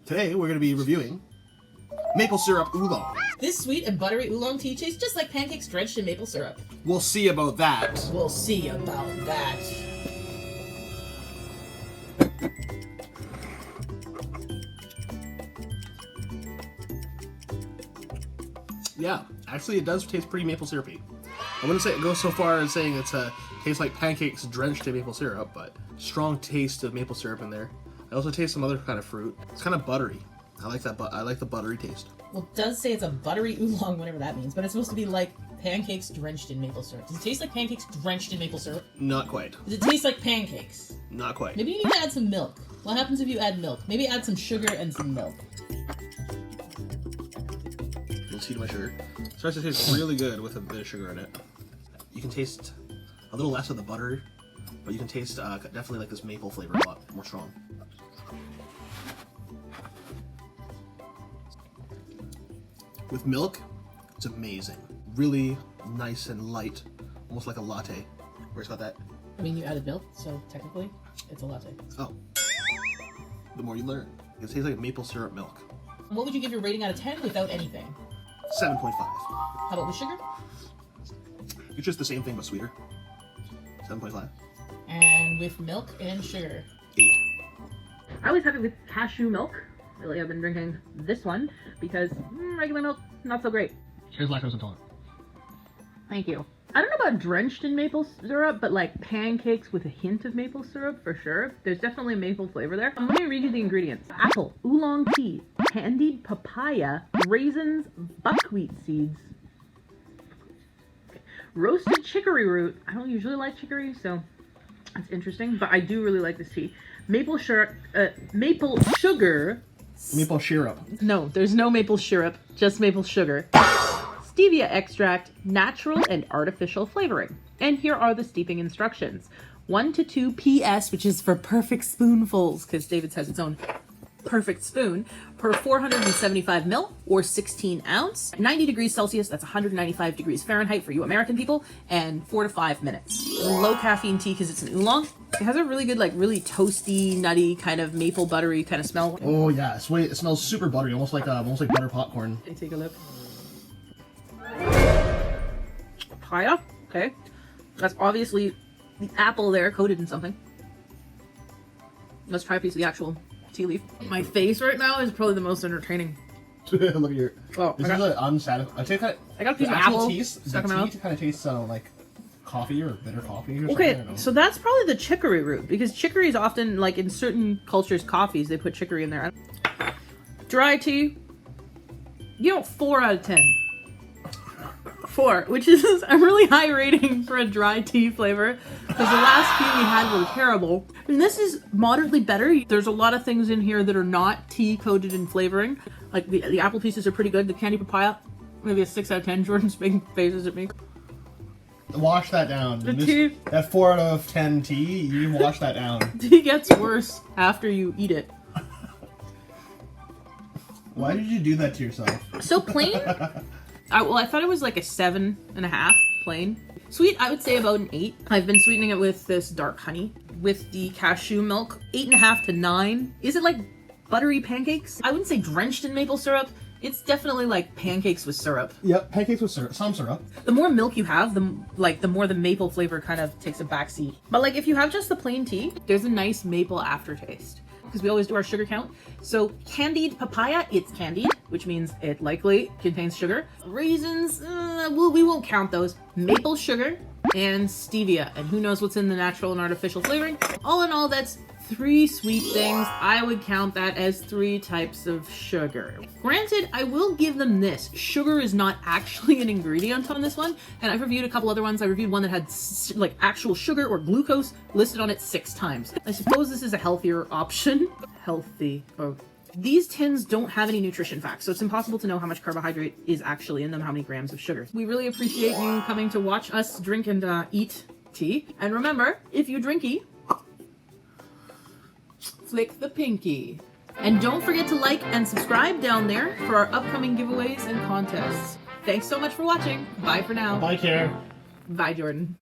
Today we're going to be reviewing Maple Syrup Oolong. This sweet and buttery oolong tea tastes just like pancakes drenched in maple syrup. We'll see about that. We'll see about that. Yeah, actually it does taste pretty maple syrupy. I wouldn't say it goes so far as saying it's tastes like pancakes drenched in maple syrup, but strong taste of maple syrup in there. I also taste some other kind of fruit. It's kind of buttery. I like that. I like the buttery taste. Well, it does say it's a buttery oolong, whatever that means, but it's supposed to be like pancakes drenched in maple syrup. Does it taste like pancakes drenched in maple syrup? Not quite. Does it taste like pancakes? Not quite. Maybe you need to add some milk. What happens if you add milk? Maybe add some sugar and some milk. Let's see to my sugar. It starts to taste really good with a bit of sugar in it. You can taste a little less of the butter, but you can taste definitely like this maple flavor a lot more strong. With milk, it's amazing. Really nice and light, almost like a latte. Where's got that? I mean, you added milk, so technically, it's a latte. Oh. The more you learn. It tastes like maple syrup milk. What would you give your rating out of 10 without anything? 7.5. How about with sugar? It's just the same thing but sweeter. 7.5. And with milk and sugar? 8. I always have it with cashew milk. Lately I've been drinking this one because regular milk, not so great. Here's lactose intolerant. Thank you. I don't know about drenched in maple syrup, but like pancakes with a hint of maple syrup for sure. There's definitely a maple flavor there. Let me read you the ingredients. Apple, oolong tea, candied papaya, raisins, buckwheat seeds, roasted chicory root. I don't usually like chicory, so that's interesting, but I do really like this tea. Maple sugar. Maple syrup. No, there's no maple syrup, just maple sugar. Stevia extract, natural and artificial flavoring. And here are the steeping instructions. 1 to 2 PS, which is for perfect spoonfuls, because David's has its own perfect spoon, per 475 ml or 16 ounce. 90 degrees Celsius, that's 195 degrees Fahrenheit for you American people, and 4 to 5 minutes. Low caffeine tea because it's an oolong. It has a really good, like, really toasty, nutty, kind of maple buttery kind of smell. Oh yeah, it smells super buttery, almost like butter popcorn. Okay, take a look. Papaya, okay. That's obviously the apple there coated in something. Let's try a piece of the actual tea leaf. My face right now is probably the most entertaining. Look at your. Oh, this is unsatisfying. I got a piece the of actual apple taste. stuck The in my tea mouth. kind of tastes like coffee or bitter coffee or something. I Okay, don't know. so that's probably the chicory root, because chicory is often, like in certain cultures, coffees, they put chicory in there. Dry tea, 4 out of 10. 4, which is a really high rating for a dry tea flavor, because the last few we had were terrible. And this is moderately better. There's a lot of things in here that are not tea coated in flavoring. Like the apple pieces are pretty good. The candy papaya, maybe a 6 out of 10. Jordan's making faces at me. Wash that down. tea. That 4 out of 10 tea, you wash that down. Tea gets worse after you eat it. Why did you do that to yourself? So plain. I thought it was like a 7.5 plain. Sweet, I would say about an 8. I've been sweetening it with this dark honey. With the cashew milk, 8.5 to 9. Is it like buttery pancakes? I wouldn't say drenched in maple syrup. It's definitely like pancakes with syrup. Yep, pancakes with syrup, some syrup. The more milk you have, the more the maple flavor kind of takes a backseat. But like if you have just the plain tea, there's a nice maple aftertaste. Because we always do our sugar count. So candied papaya, it's candied, which means it likely contains sugar. Raisins, we won't count those. Maple sugar and stevia, and who knows what's in the natural and artificial flavoring. All in all, that's 3 sweet things. I would count that as 3 types of sugar. Granted, I will give them this. Sugar is not actually an ingredient on this one, and I've reviewed a couple other ones. I reviewed one that had like actual sugar or glucose listed on it 6 times. I suppose this is a healthier option. Healthy. Oh. These tins don't have any nutrition facts, so it's impossible to know how much carbohydrate is actually in them, how many grams of sugar. We really appreciate you coming to watch us drink and eat tea. And remember, if you drinky, flick the pinky. And don't forget to like and subscribe down there for our upcoming giveaways and contests. Thanks so much for watching. Bye for now. Bye, Care. Bye, Jordan.